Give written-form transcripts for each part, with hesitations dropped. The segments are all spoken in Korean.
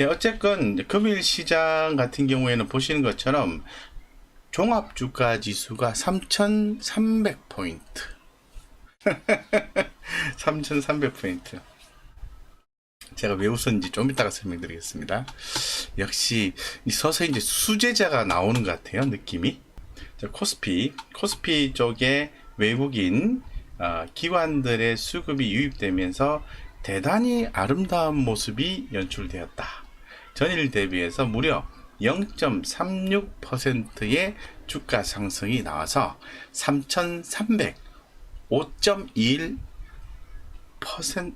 예, 어쨌건 금일 시장 같은 경우에는 보시는 것처럼 종합주가 지수가 3,300포인트. 3,300포인트. 제가 왜 웃었는지 좀 이따가 설명드리겠습니다. 역시 서서히 이제 수제자가 나오는 것 같아요, 느낌이. 자, 코스피 쪽에 외국인 기관들의 수급이 유입되면서 대단히 아름다운 모습이 연출되었다. 전일 대비해서 무려 0.36%의 주가 상승이 나와서 3,300 5.21%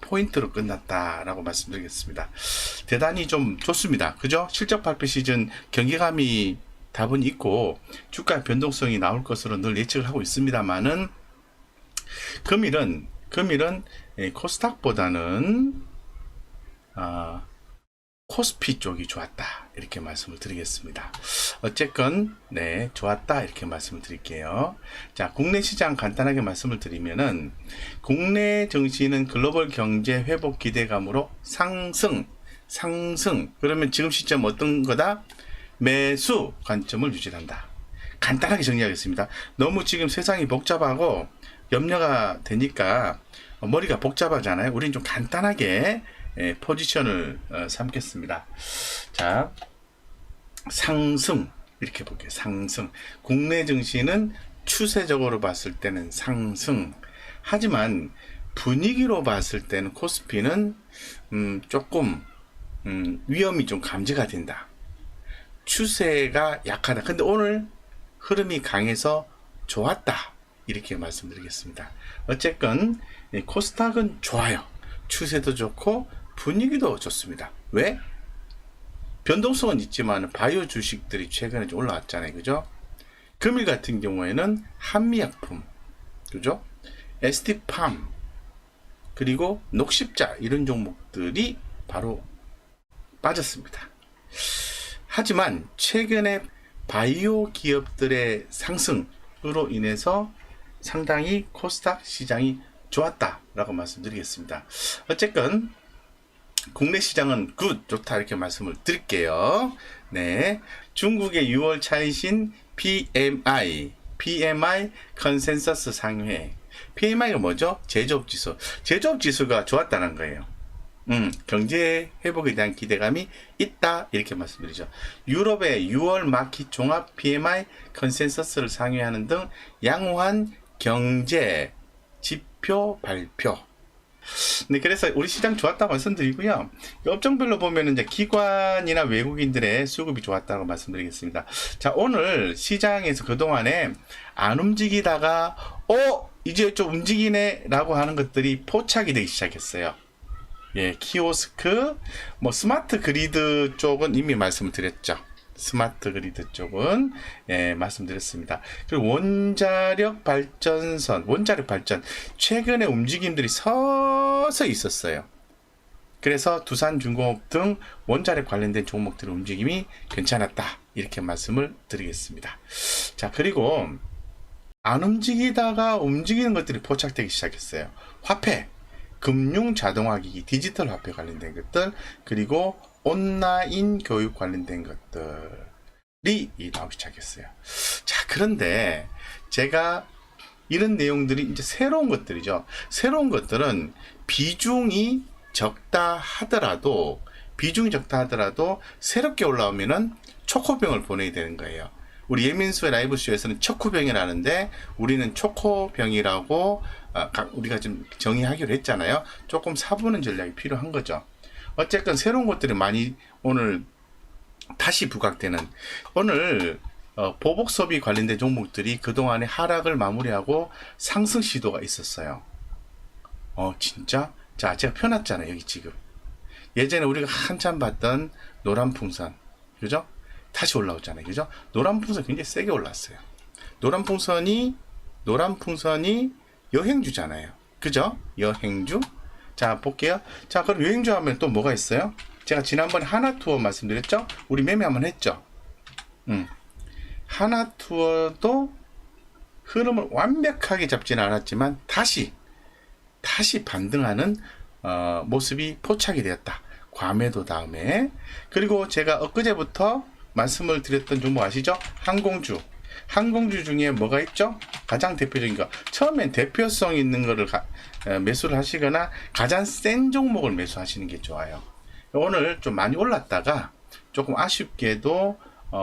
포인트로 끝났다라고 말씀드리겠습니다. 대단히 좀 좋습니다. 그죠? 실적 발표 시즌 경기감이 답은 있고 주가 변동성이 나올 것으로 늘 예측을 하고 있습니다만은 금일은 코스닥보다는 코스피 쪽이 좋았다 이렇게 말씀을 드리겠습니다. 어쨌건 네 좋았다 이렇게 말씀을 드릴게요. 자, 국내 시장 간단하게 말씀을 드리면은 국내 증시는 글로벌 경제 회복 기대감으로 상승. 그러면 지금 시점 어떤 거다? 매수 관점을 유지한다. 간단하게 정리하겠습니다. 너무 지금 세상이 복잡하고 염려가 되니까 머리가 복잡하잖아요. 우리는 좀 간단하게 포지션을 삼겠습니다. 자, 상승 이렇게 볼게요. 상승. 국내 증시는 추세적으로 봤을 때는 상승. 하지만 분위기로 봤을 때는 코스피는 조금 위험이 좀 감지가 된다. 추세가 약하다. 근데 오늘 흐름이 강해서 좋았다. 이렇게 말씀드리겠습니다. 어쨌건 코스닥은 좋아요. 추세도 좋고 분위기도 좋습니다. 왜? 변동성은 있지만 바이오 주식들이 최근에 좀 올라왔잖아요. 그죠? 금일 같은 경우에는 한미약품, 그죠? ST팜, 그리고 녹십자 이런 종목들이 바로 빠졌습니다. 하지만 최근에 바이오 기업들의 상승으로 인해서 상당히 코스닥 시장이 좋았다라고 말씀드리겠습니다. 어쨌건 국내 시장은 굿, 좋다 이렇게 말씀을 드릴게요. 네, 중국의 6월 차이신 PMI 컨센서스 상회. PMI가 뭐죠? 제조업지수. 제조업지수가 좋았다는 거예요. 경제 회복에 대한 기대감이 있다 이렇게 말씀드리죠. 유럽의 6월 마켓 종합 PMI 컨센서스를 상회하는 등 양호한 경제 지표 발표. 네, 그래서 우리 시장 좋았다고 말씀드리고요. 업종별로 보면 이제 기관이나 외국인들의 수급이 좋았다고 말씀드리겠습니다. 자, 오늘 시장에서 그동안에 안 움직이다가 이제 좀 움직이네 라고 하는 것들이 포착이 되기 시작했어요. 예, 키오스크, 스마트 그리드 쪽은 이미 말씀을 드렸죠. 스마트 그리드 쪽은 말씀드렸습니다. 그리고 원자력 발전 최근에 움직임들이 서서히 있었어요. 그래서 두산중공업 등 원자력 관련된 종목들의 움직임이 괜찮았다 이렇게 말씀을 드리겠습니다. 자, 그리고 안 움직이다가 움직이는 것들이 포착되기 시작했어요. 화폐, 금융 자동화기기, 디지털 화폐 관련된 것들, 그리고 온라인 교육 관련된 것들이 나오기 시작했어요. 자, 그런데 제가 이런 내용들이 이제 새로운 것들이죠. 새로운 것들은 비중이 적다 하더라도 새롭게 올라오면은 초코병을 보내야 되는 거예요. 우리 예민수의 라이브쇼에서는 초코병이라는데 우리는 초코병이라고 우리가 좀 정의하기로 했잖아요. 조금 사부는 전략이 필요한 거죠. 어쨌든 새로운 것들이 많이 오늘 다시 부각되는, 오늘 보복 소비 관련된 종목들이 그동안의 하락을 마무리하고 상승 시도가 있었어요. 진짜? 자, 제가 펴놨잖아요. 여기 지금 예전에 우리가 한참 봤던 노란풍선, 그죠? 다시 올라오잖아요. 그죠? 노란풍선 굉장히 세게 올랐어요. 노란풍선이 여행주잖아요. 그죠? 여행주. 자, 볼게요. 자, 그럼 여행주 하면 또 뭐가 있어요? 제가 지난번에 하나투어 말씀드렸죠? 우리 매매 한번 했죠? 하나투어도 흐름을 완벽하게 잡지는 않았지만 다시 반등하는 모습이 포착이 되었다. 과매도 다음에. 그리고 제가 엊그제부터 말씀을 드렸던 종목 아시죠? 항공주. 항공주 중에 뭐가 있죠? 가장 대표적인 거. 처음엔 대표성 있는 거를 매수를 하시거나 가장 센 종목을 매수하시는 게 좋아요. 오늘 좀 많이 올랐다가 조금 아쉽게도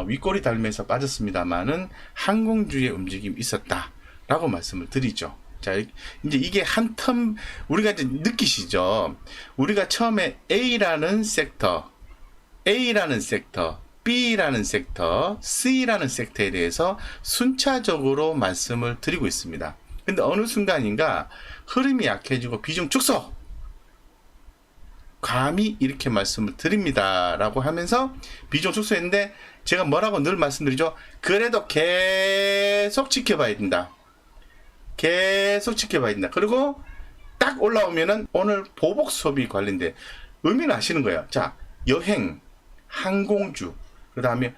윗꼬리 달면서 빠졌습니다만은 항공주의 움직임이 있었다라고 말씀을 드리죠. 자, 이제 이게 한 텀 우리가 이제 느끼시죠? 우리가 처음에 A라는 섹터, B라는 섹터, C라는 섹터에 대해서 순차적으로 말씀을 드리고 있습니다. 근데 어느 순간인가 흐름이 약해지고 비중 축소! 감히 이렇게 말씀을 드립니다. 라고 하면서 비중 축소했는데 제가 뭐라고 늘 말씀드리죠? 그래도 계속 지켜봐야 된다. 계속 지켜봐야 된다. 그리고 딱 올라오면은 오늘 보복 소비 관련된 의미는 아시는 거예요. 자, 여행, 항공주, 그 다음에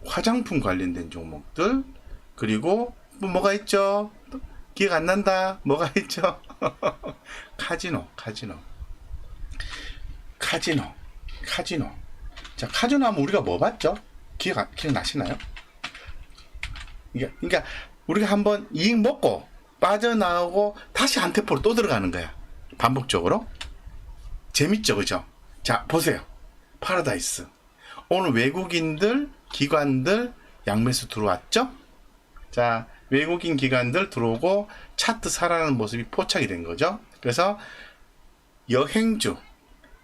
화장품 관련된 종목들, 그리고 뭐가 있죠? 기억 안 난다. 뭐가 있죠? 카지노. 자, 카지노 하면 우리가 뭐 봤죠? 기억나시나요? 그러니까 우리가 한번 이익 먹고 빠져나오고 다시 한테포로 또 들어가는 거야. 반복적으로. 재밌죠, 그죠? 자, 보세요. 파라다이스. 오늘 외국인들, 기관들 양매수 들어왔죠? 자, 외국인 기관들 들어오고 차트 살아나는 모습이 포착이 된 거죠. 그래서 여행주,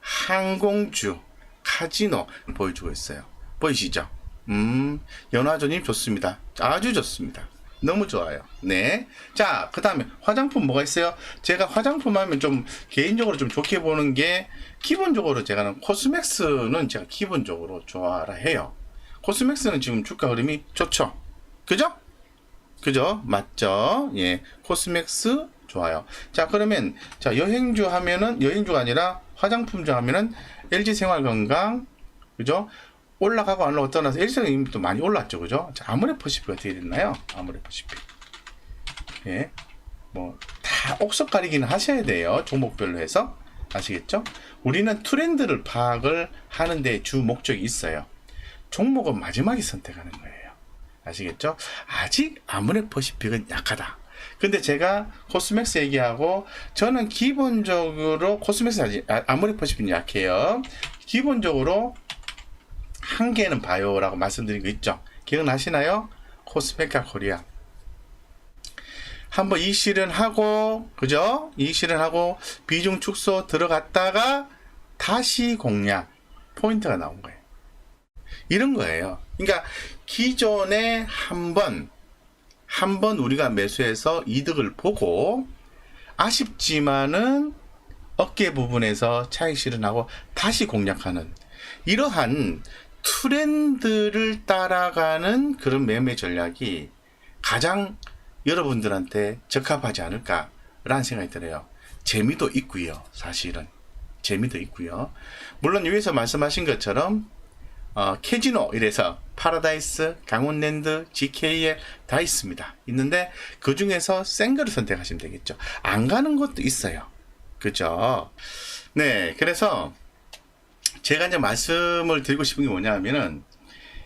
항공주, 카지노 보여주고 있어요. 보이시죠? 연화조님 좋습니다. 아주 좋습니다. 너무 좋아요. 네. 자, 그 다음에 화장품 뭐가 있어요? 제가 화장품 하면 좀 개인적으로 좀 좋게 보는 게 기본적으로 제가는 코스맥스는 제가 기본적으로 좋아라 해요. 코스맥스는 지금 주가 흐름이 좋죠? 그죠? 맞죠? 예. 코스맥스 좋아요. 자, 그러면 자, 여행주 하면은 여행주가 아니라 화장품주 하면은 LG생활건강 그죠? 올라가고 안 올라가고 떠나서 LG생활건강이 또 많이 올랐죠. 그죠? 자, 아모레퍼시픽 어떻게 됐나요? 아모레퍼시픽. 예. 뭐 다 옥석 가리기는 하셔야 돼요. 종목별로 해서. 아시겠죠? 우리는 트렌드를 파악을 하는데 주 목적이 있어요. 종목은 마지막에 선택하는 거예요. 아시겠죠? 아직 아모레퍼시픽은 약하다. 근데 제가 코스맥스 얘기하고 저는 기본적으로 코스맥스 아직 아모레퍼시픽은 약해요. 기본적으로 한 개는 바이오라고 말씀드린 거 있죠? 기억나시나요? 코스메카 코리아. 한번 이익 실현하고, 그죠? 이익 실현하고 비중 축소 들어갔다가 다시 공략 포인트가 나온 거예요. 이런 거예요. 그러니까 기존에 한 번 우리가 매수해서 이득을 보고 아쉽지만은 어깨 부분에서 차익 실현하고 다시 공략하는 이러한 트렌드를 따라가는 그런 매매 전략이 가장 여러분들한테 적합하지 않을까라는 생각이 들어요. 재미도 있고요. 사실은 재미도 있고요. 물론 위에서 말씀하신 것처럼 캐지노 이래서 파라다이스, 강원랜드, GKL 다 있습니다. 있는데 그 중에서 센 거를 선택하시면 되겠죠. 안 가는 것도 있어요. 그죠? 네, 그래서 제가 이제 말씀을 드리고 싶은 게 뭐냐면은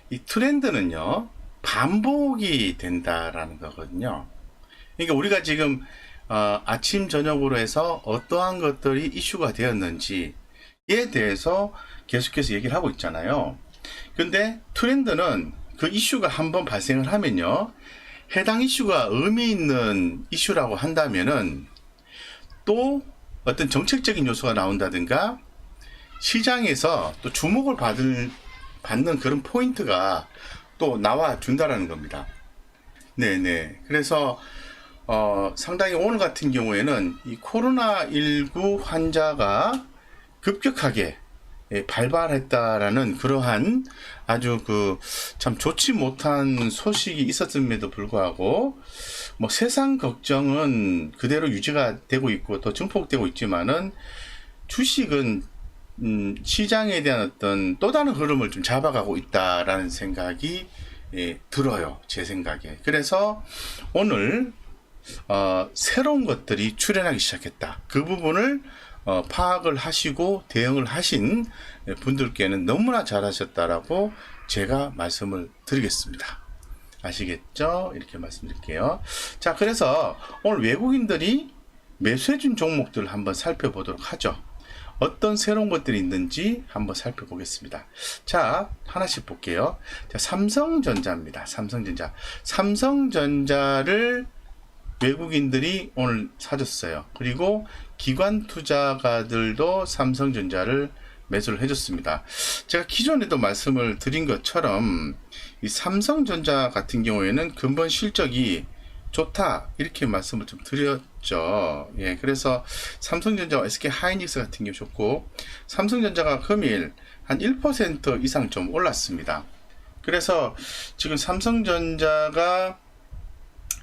이 트렌드는요 반복이 된다라는 거거든요. 그러니까 우리가 지금 아침 저녁으로 해서 어떠한 것들이 이슈가 되었는지에 대해서 계속해서 얘기를 하고 있잖아요. 근데 트렌드는 그 이슈가 한번 발생을 하면요 해당 이슈가 의미 있는 이슈라고 한다면은 또 어떤 정책적인 요소가 나온다든가 시장에서 또 주목을 받는 그런 포인트가 또 나와준다라는 겁니다. 네네. 그래서 상당히 오늘 같은 경우에는 이 코로나19 환자가 급격하게 발발했다라는 그러한 아주 참 좋지 못한 소식이 있었음에도 불구하고 뭐 세상 걱정은 그대로 유지가 되고 있고 또 증폭되고 있지만은 주식은 시장에 대한 어떤 또 다른 흐름을 좀 잡아가고 있다라는 생각이 들어요. 제 생각에. 그래서 오늘 새로운 것들이 출현하기 시작했다. 그 부분을 파악을 하시고 대응을 하신 분들께는 너무나 잘하셨다라고 제가 말씀을 드리겠습니다. 아시겠죠? 이렇게 말씀드릴게요. 자, 그래서 오늘 외국인들이 매수해준 종목들 한번 살펴보도록 하죠. 어떤 새로운 것들이 있는지 한번 살펴보겠습니다. 자, 하나씩 볼게요. 자, 삼성전자입니다. 삼성전자를 외국인들이 오늘 사줬어요. 그리고 기관 투자가들도 삼성전자를 매수를 해줬습니다. 제가 기존에도 말씀을 드린 것처럼 이 삼성전자 같은 경우에는 근본 실적이 좋다 이렇게 말씀을 좀 드렸죠. 예, 그래서 삼성전자와 SK하이닉스 같은 경우 좋고, 삼성전자가 금일 한 1% 이상 좀 올랐습니다. 그래서 지금 삼성전자가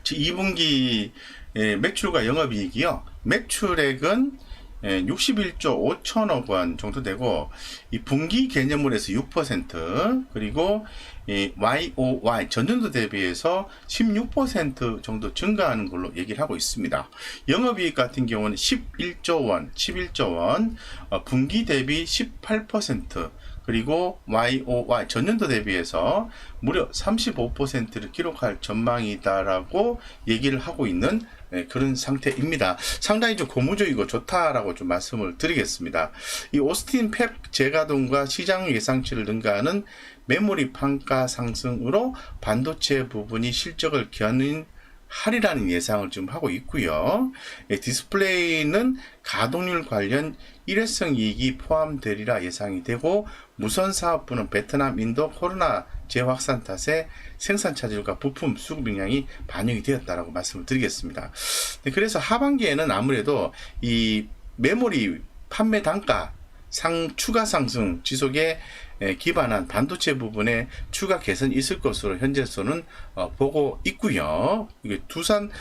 2분기 매출과 영업이익이요, 매출액은 61조 5천억 원 정도 되고, 이 분기 개념으로 해서 6%, 그리고 YOY 전년도 대비해서 16% 정도 증가하는 걸로 얘기를 하고 있습니다. 영업이익 같은 경우는 11조 원, 분기 대비 18%, 그리고 YOY 전년도 대비해서 무려 35%를 기록할 전망이다라고 얘기를 하고 있는 그런 상태입니다. 상당히 좀 고무적이고 좋다라고 좀 말씀을 드리겠습니다. 이 오스틴 펩 재가동과 시장 예상치를 능가하는 메모리 판가 상승으로 반도체 부분이 실적을 견인하리라는 예상을 좀 하고 있고요. 디스플레이는 가동률 관련 일회성 이익이 포함되리라 예상이 되고, 무선 사업부는 베트남, 인도 코로나 재확산 탓에 생산 차질과 부품 수급 영향이 반영이 되었다라고 말씀을 드리겠습니다. 그래서 하반기에는 아무래도 이 메모리 판매 단가 추가 상승 지속에 기반한 반도체 부분에 추가 개선이 있을 것으로 현재로서는 보고 있고요. 이게 두산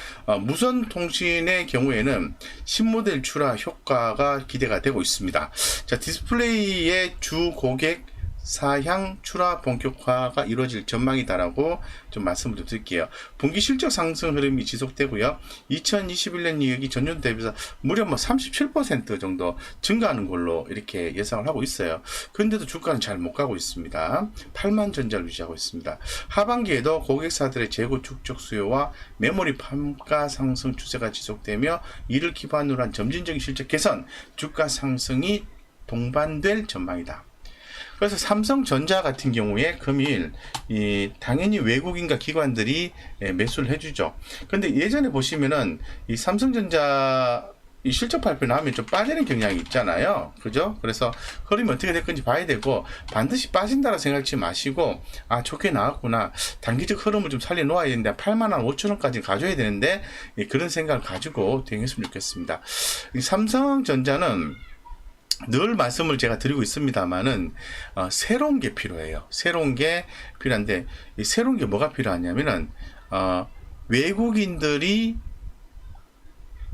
무선 통신의 경우에는 신모델 출하 효과가 기대가 되고 있습니다. 자, 디스플레이의 주 고객 사향 출하 본격화가 이루어질 전망이다라고 좀 말씀을 드릴게요. 분기 실적 상승 흐름이 지속되고요. 2021년 이익이 전년 대비해서 무려 37% 정도 증가하는 걸로 이렇게 예상을 하고 있어요. 그런데도 주가는 잘 못 가고 있습니다. 8만 전자를 유지하고 있습니다. 하반기에도 고객사들의 재고 축적 수요와 메모리 판가 상승 추세가 지속되며 이를 기반으로 한 점진적인 실적 개선, 주가 상승이 동반될 전망이다. 그래서 삼성전자 같은 경우에 금일 당연히 외국인과 기관들이 매수를 해주죠. 근데 예전에 보시면은 이 삼성전자 이 실적 발표 나오면 좀 빠지는 경향이 있잖아요. 그죠? 그래서 흐름이 어떻게 될 건지 봐야 되고, 반드시 빠진다고 생각하지 마시고, 아, 좋게 나왔구나, 단기적 흐름을 좀 살려 놓아야 되는데 8만 원 5천 원까지 가져야 되는데, 그런 생각을 가지고 대응했으면 좋겠습니다. 이 삼성전자는 늘 말씀을 제가 드리고 있습니다만은 새로운 게 필요해요. 새로운 게 필요한데, 이 새로운 게 뭐가 필요하냐면은 외국인들이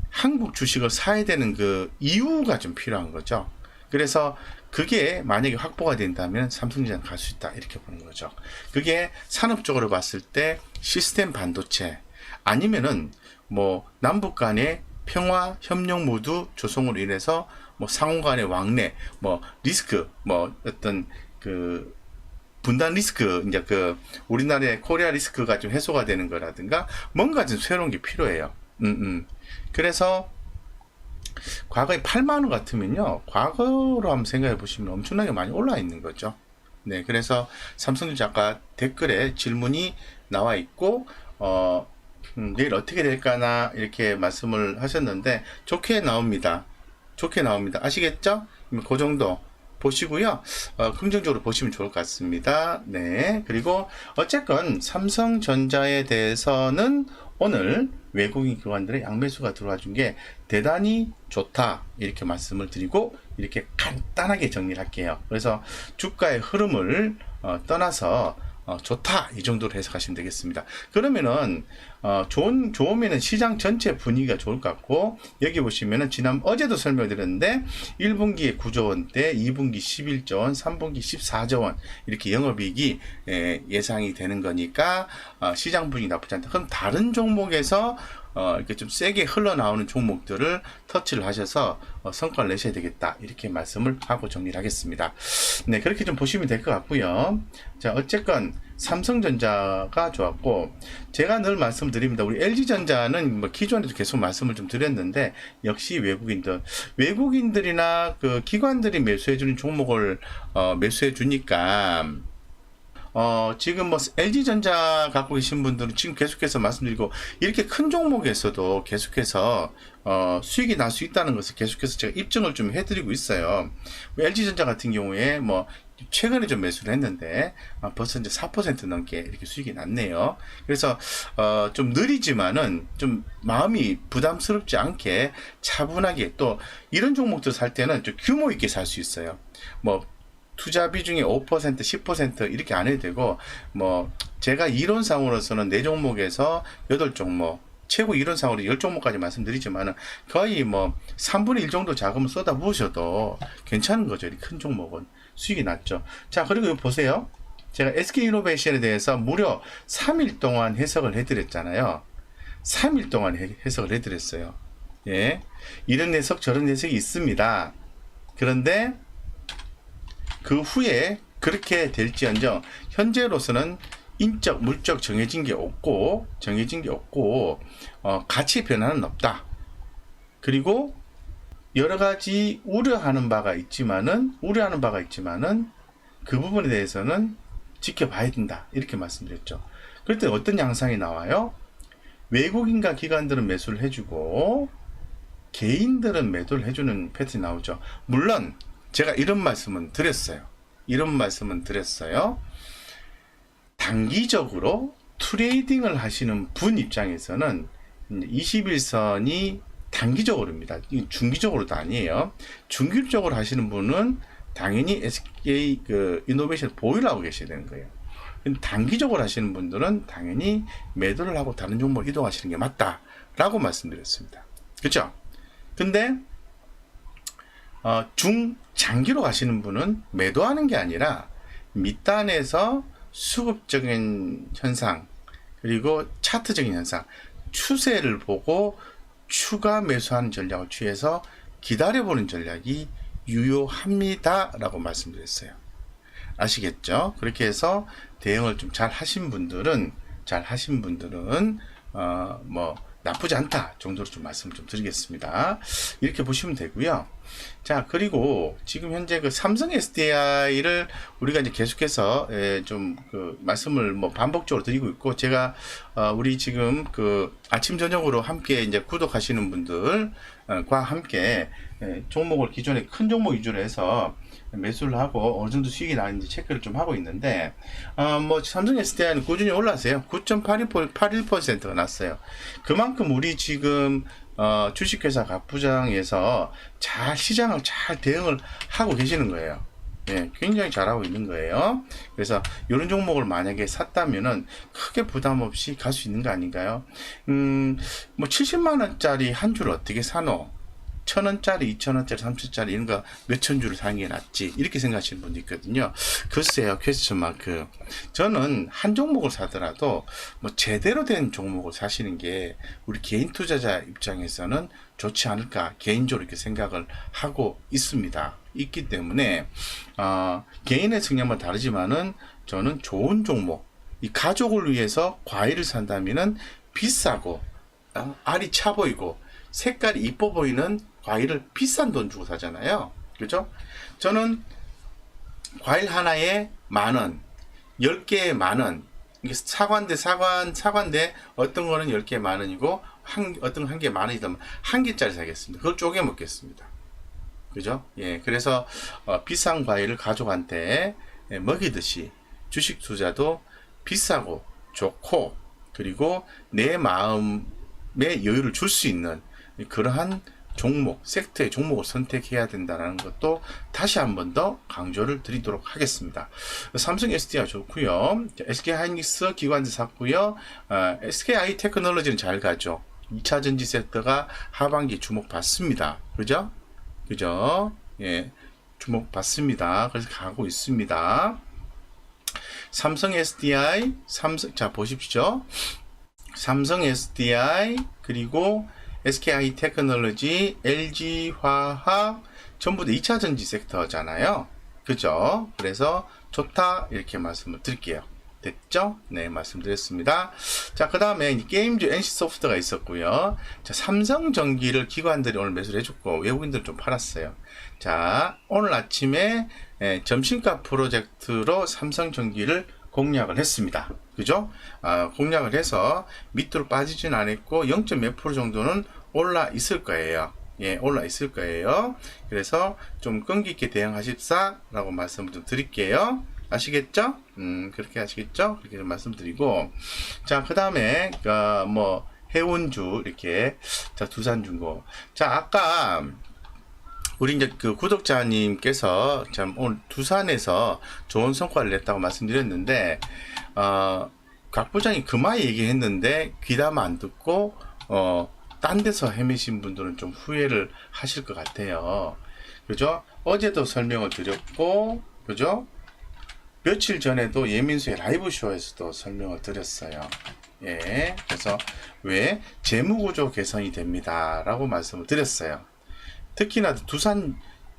한국 주식을 사야 되는 그 이유가 좀 필요한 거죠. 그래서 그게 만약에 확보가 된다면 삼성전자는 갈 수 있다 이렇게 보는 거죠. 그게 산업적으로 봤을 때 시스템 반도체, 아니면은 뭐 남북 간의 평화 협력 모두 조성으로 인해서 뭐 상호 간의 왕래, 뭐 리스크, 뭐 어떤 그 분단 리스크, 이제 그 우리나라의 코리아 리스크가 좀 해소가 되는 거라든가 뭔가 좀 새로운 게 필요해요. 그래서 과거에 8만 원 같으면요, 과거로 한번 생각해 보시면 엄청나게 많이 올라 있는 거죠. 네, 그래서 삼성전자 아까 댓글에 질문이 나와 있고, 내일 어떻게 될까나 이렇게 말씀을 하셨는데 좋게 나옵니다. 좋게 나옵니다. 아시겠죠? 그 정도 보시고요. 긍정적으로 보시면 좋을 것 같습니다. 네. 그리고 어쨌건 삼성전자에 대해서는 오늘 외국인 기관들의 양매수가 들어와 준 게 대단히 좋다 이렇게 말씀을 드리고, 이렇게 간단하게 정리를 할게요. 그래서 주가의 흐름을 떠나서 좋다 이 정도로 해석하시면 되겠습니다. 그러면은 좋으면은 시장 전체 분위기가 좋을 것 같고, 여기 보시면은 어제도 설명드렸는데 1분기에 9조 원대, 2분기 11조 원, 3분기 14조 원 이렇게 영업이익이 예상이 되는 거니까 시장 분위기 나쁘지 않다. 그럼 다른 종목에서 이렇게 좀 세게 흘러나오는 종목들을 터치를 하셔서 성과를 내셔야 되겠다. 이렇게 말씀을 하고 정리를 하겠습니다. 네, 그렇게 좀 보시면 될 것 같고요. 자, 어쨌건 삼성전자가 좋았고, 제가 늘 말씀드립니다. 우리 LG전자는 뭐 기존에도 계속 말씀을 좀 드렸는데, 역시 외국인들이나 그 기관들이 매수해주는 종목을 매수해주니까, 지금 뭐 LG전자 갖고 계신 분들은 지금 계속해서 말씀드리고, 이렇게 큰 종목에서도 계속해서 수익이 날 수 있다는 것을 계속해서 제가 입증을 좀 해드리고 있어요. LG전자 같은 경우에 뭐 최근에 좀 매수를 했는데 벌써 이제 4% 넘게 이렇게 수익이 났네요. 그래서 좀 느리지만은 좀 마음이 부담스럽지 않게 차분하게, 또 이런 종목들 살 때는 좀 규모 있게 살 수 있어요. 뭐 투자 비중이 5%, 10% 이렇게 안 해도 되고, 뭐 제가 이론상으로서는 4종목에서 8종목, 최고 이론상으로 10종목까지 말씀드리지만은 거의 뭐 3분의 1 정도 자금을 쏟아 부으셔도 괜찮은 거죠. 이 큰 종목은 수익이 났죠. 자, 그리고 여기 보세요. 제가 SK이노베이션에 대해서 무려 3일 동안 해석을 해드렸잖아요. 3일 동안 해석을 해드렸어요. 예, 이런 해석 저런 해석이 있습니다. 그런데 그 후에 그렇게 될지언정 현재로서는 인적, 물적 정해진 게 없고 가치 변화는 없다. 그리고 여러 가지 우려하는 바가 있지만은 그 부분에 대해서는 지켜봐야 된다. 이렇게 말씀드렸죠. 그럴 때 어떤 양상이 나와요? 외국인과 기관들은 매수를 해주고 개인들은 매도를 해주는 패턴이 나오죠. 물론 제가 이런 말씀은 드렸어요. 단기적으로 트레이딩을 하시는 분 입장에서는 21선이 단기적으로입니다. 중기적으로도 아니에요. 중기적으로 하시는 분은 당연히 SK 이노베이션 보유를 하고 계셔야 되는 거예요. 단기적으로 하시는 분들은 당연히 매도를 하고 다른 종목으로 이동하시는 게 맞다라고 말씀드렸습니다. 그렇죠? 근데 중장기로 가시는 분은 매도하는 게 아니라 밑단에서 수급적인 현상, 그리고 차트적인 현상, 추세를 보고 추가 매수하는 전략을 취해서 기다려보는 전략이 유효합니다 라고 말씀드렸어요. 아시겠죠? 그렇게 해서 대응을 좀 잘 하신 분들은 뭐 나쁘지 않다 정도로 좀 말씀을 좀 드리겠습니다. 이렇게 보시면 되고요. 자, 그리고 지금 현재 그 삼성 SDI를 우리가 이제 계속해서 좀 그 말씀을 뭐 반복적으로 드리고 있고, 제가 우리 지금 그 아침 저녁으로 함께 이제 구독하시는 분들과 함께 종목을 기존에 큰 종목 위주로 해서 매수를 하고 어느 정도 수익이 나는지 체크를 좀 하고 있는데, 뭐 삼성 SDI는 꾸준히 올랐어요. 9.81%가 났어요. 그만큼 우리 지금 주식회사 갑부장에서 시장을 잘 대응을 하고 계시는 거예요. 예, 굉장히 잘하고 있는 거예요. 그래서 이런 종목을 만약에 샀다면은 크게 부담 없이 갈 수 있는 거 아닌가요? 뭐 70만원짜리 한 줄 어떻게 사노? 1,000원짜리, 2,000원짜리, 3,000원짜리 이런 거 몇천 줄을 사는 게 낫지, 이렇게 생각하시는 분도 있거든요. 글쎄요, 퀘스천 마크. 저는 한 종목을 사더라도 뭐 제대로 된 종목을 사시는 게 우리 개인 투자자 입장에서는 좋지 않을까, 개인적으로 이렇게 생각을 하고 있기 때문에 개인의 성향은 다르지만은 저는 좋은 종목, 이 가족을 위해서 과일을 산다면은 비싸고 알이 차 보이고 색깔이 이뻐 보이는 과일을 비싼 돈 주고 사잖아요. 그죠? 저는 과일 하나에 10,000원, 10개에 10,000원. 이게 사과인데 어떤 거는 10개에 10,000원이고 어떤 한 개에 10,000원이다. 한 개짜리 사겠습니다. 그걸 쪼개 먹겠습니다. 그죠? 예, 그래서 비싼 과일을 가족한테 먹이듯이 주식 투자도 비싸고 좋고, 그리고 내 마음에 여유를 줄 수 있는 그러한 종목, 섹터의 종목을 선택해야 된다는 것도 다시 한 번 더 강조를 드리도록 하겠습니다. 삼성 SDI 좋고요. SK 하이닉스 기관지 샀고요. SK 하이 테크놀로지는 잘 가죠. 2차 전지 섹터가 하반기 주목받습니다. 그죠? 예, 주목받습니다. 그래서 가고 있습니다. 삼성 SDI, 자 보십시오. 삼성 SDI 그리고 SK 하이테크놀로지, LG화학 전부 다 2차 전지 섹터잖아요. 그죠? 그래서 좋다 이렇게 말씀을 드릴게요. 됐죠? 네, 말씀드렸습니다. 자, 그 다음에 게임주 NC소프트가 있었고요. 자, 삼성전기를 기관들이 오늘 매수를 해줬고 외국인들은 좀 팔았어요. 자, 오늘 아침에 점심가 프로젝트로 삼성전기를 공략을 했습니다. 그죠? 공략을 해서 밑으로 빠지진 않았고 0.몇 프로 정도는 올라 있을 거예요. 예, 올라 있을 거예요. 그래서 좀 끈기 있게 대응하십사라고 말씀을 좀 드릴게요. 아시겠죠? 그렇게 아시겠죠? 그렇게 좀 말씀드리고, 자, 그 다음에, 뭐, 해운주, 이렇게, 자, 두산중고. 자, 아까, 우리 이제 그 구독자님께서 참 오늘 두산에서 좋은 성과를 냈다고 말씀드렸는데, 각 부장이 그만 얘기했는데, 귀담아 안 듣고, 딴 데서 헤매신 분들은 좀 후회를 하실 것 같아요. 그죠? 어제도 설명을 드렸고, 그죠? 며칠 전에도 예민수의 라이브쇼에서도 설명을 드렸어요. 예. 그래서 왜 재무구조 개선이 됩니다. 라고 말씀을 드렸어요. 특히나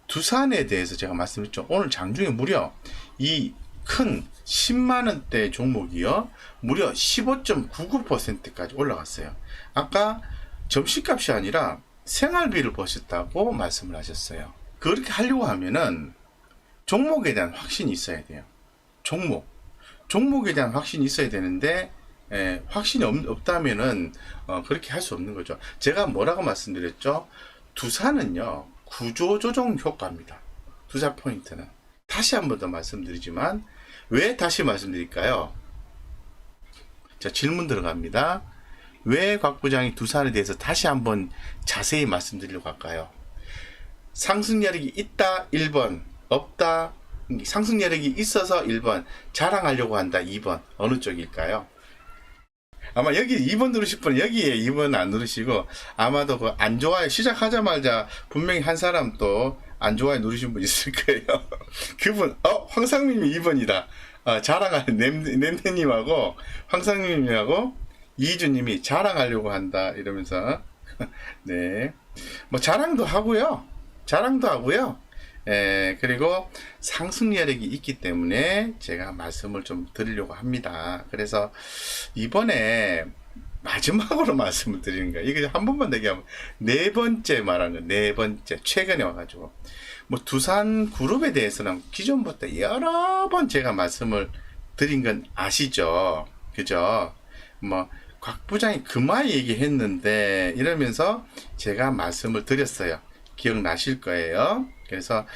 두산에 대해서 제가 말씀드렸죠. 오늘 장중에 무려 이 큰 10만원대 종목이요. 무려 15.99%까지 올라갔어요. 아까 점심값이 아니라 생활비를 버셨다고 말씀을 하셨어요. 그렇게 하려고 하면은 종목에 대한 확신이 있어야 돼요. 종목에 대한 확신이 있어야 되는데 확신이 없다면은 그렇게 할 수 없는 거죠. 제가 뭐라고 말씀드렸죠? 두산은요 구조조정 효과입니다. 투자 포인트는 다시 한 번 더 말씀드리지만 왜 다시 말씀드릴까요? 자, 질문 들어갑니다. 왜 곽 부장이 두산에 대해서 다시 한번 자세히 말씀드리려고 할까요? 상승여력이 있다 1번, 없다, 상승여력이 있어서 1번, 자랑하려고 한다 2번, 어느 쪽일까요? 아마 여기 2번 누르실 분은 여기에 2번 안 누르시고, 아마도 그 안 좋아요 시작하자마자 분명히 한 사람 또 안 좋아요 누르신 분 있을 거예요. 그분, 황상민이 2번이다. 자랑하는 냄새님하고 황상민님하고 이주님이 자랑하려고 한다 이러면서 네, 뭐 자랑도 하고요. 그리고 상승여력이 있기 때문에 제가 말씀을 좀 드리려고 합니다. 그래서 이번에 마지막으로 말씀을 드리는 거예요. 이게 한 번만 얘기하면 네 번째 말하는 거예요. 네 번째 최근에 와가지고 뭐 두산 그룹에 대해서는 기존부터 여러 번 제가 말씀을 드린 건 아시죠? 그죠? 뭐 곽 부장이 그만 얘기했는데 이러면서 제가 말씀을 드렸어요. 기억나실 거예요. 그래서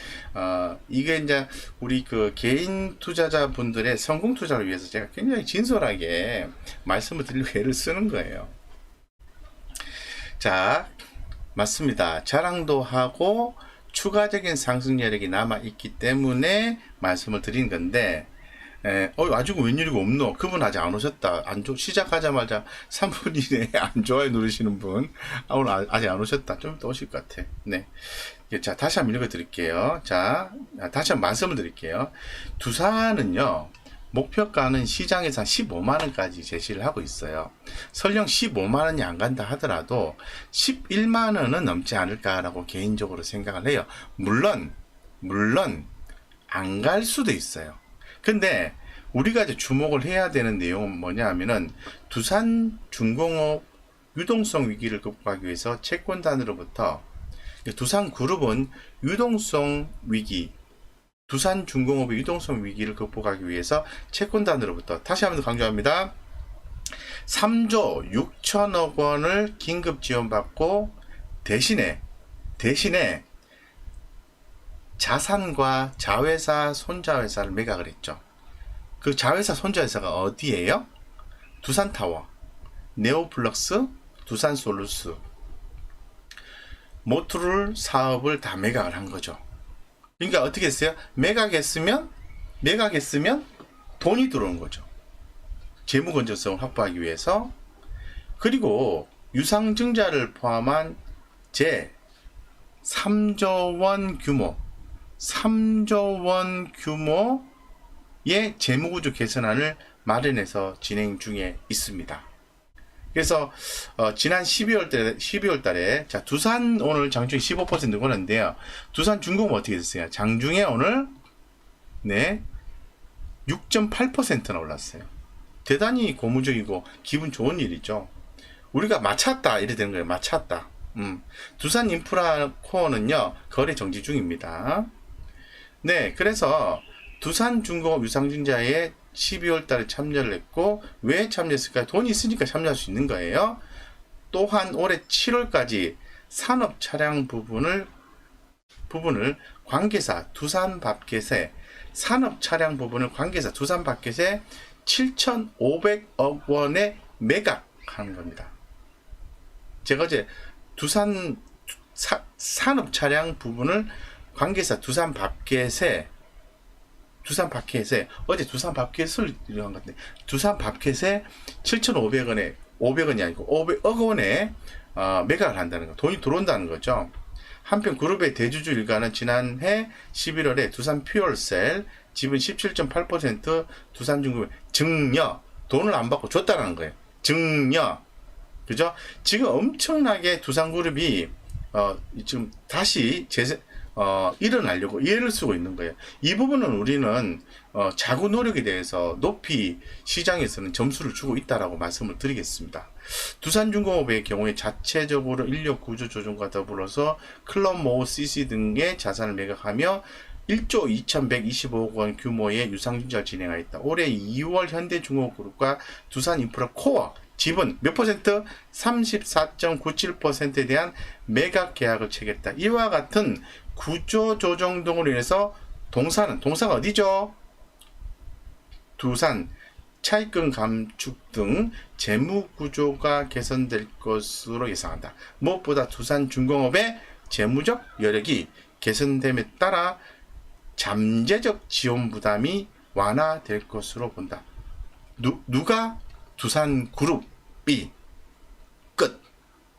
이게 이제 우리 그 개인 투자자분들의 성공 투자를 위해서 제가 굉장히 진솔하게 말씀을 드리려고 애를 쓰는 거예요. 자, 맞습니다. 자랑도 하고 추가적인 상승 여력이 남아 있기 때문에 말씀을 드린 건데 아직 웬일이고 없노? 그분 아직 안 오셨다. 시작하자마자 3분 이내에 안 좋아요 누르시는 분. 오늘 아직 안 오셨다. 좀 이따 오실 것 같아. 네. 자, 다시 한번 읽어 드릴게요. 자, 다시 한번 말씀을 드릴게요. 두산은요, 목표가는 시장에서 한 15만원까지 제시를 하고 있어요. 설령 15만원이 안 간다 하더라도 11만원은 넘지 않을까라고 개인적으로 생각을 해요. 물론, 안 갈 수도 있어요. 근데 우리가 이제 주목을 해야 되는 내용은 뭐냐 하면은 두산중공업 유동성 위기를 극복하기 위해서 채권단으로부터 두산그룹은 유동성 위기, 두산중공업의 유동성 위기를 극복하기 위해서 채권단으로부터 다시 한번 강조합니다. 3조 6천억 원을 긴급 지원받고 대신에 자산과 자회사, 손자회사를 매각을 했죠. 그 자회사, 손자회사가 어디예요? 두산타워, 네오플럭스, 두산솔루스, 모트룰 사업을 다 매각을 한 거죠. 그러니까 어떻게 했어요? 매각했으면 돈이 들어온 거죠. 재무 건전성을 확보하기 위해서. 그리고 유상증자를 포함한 제 3조 원 규모의 재무구조 개선안을 마련해서 진행 중에 있습니다. 그래서 지난 12월 달에 자 두산 오늘 장중에 15% 오는데요. 두산중공업 어떻게 됐어요? 장중에 오늘 네 6.8%나 올랐어요. 대단히 고무적이고 기분 좋은 일이죠. 우리가 맞췄다 이래 되는 거예요. 맞췄다. 두산 인프라 코어는요 거래 정지 중입니다. 네, 그래서 두산중공업 유상증자에 12월 달에 참여를 했고 왜 참여했을까요? 돈이 있으니까 참여할 수 있는 거예요. 또한 올해 7월까지 산업 차량 부분을 관계사 두산밥켓에 산업 차량 부분을 관계사 두산밥켓에 7,500억 원에 매각하는 겁니다. 제가 어제 산업 차량 부분을 관계사 두산밥켓에 어제 두산밥켓을 이용한 것 같은데 두산밥켓에 7,500원에 500원이 아니고 500억 원에 매각을 한다는 거, 돈이 들어온다는 거죠. 한편 그룹의 대주주 일가는 지난해 11월에 두산퓨얼셀 지분 17.8% 두산중공업 증여 돈을 안 받고 줬다는 거예요. 증여, 그죠? 지금 엄청나게 두산그룹이 지금 다시 일어나려고 이해를 쓰고 있는 거예요. 이 부분은 우리는 자구 노력에 대해서 높이 시장에서는 점수를 주고 있다라고 말씀을 드리겠습니다. 두산중공업의 경우에 자체적으로 인력 구조 조정과 더불어서 클럽모 CC 등의 자산을 매각하며 1조 2,125억 원 규모의 유상증자를 진행하였다. 올해 2월 현대중공업그룹과 두산인프라코어 지분 몇 퍼센트? 34.97%에 대한 매각 계약을 체결했다. 이와 같은 구조 조정 등으로 인해서 동사가 어디죠? 두산, 차입금 감축 등 재무 구조가 개선될 것으로 예상한다. 무엇보다 두산중공업의 재무적 여력이 개선됨에 따라 잠재적 지원 부담이 완화될 것으로 본다. 누가? 두산그룹이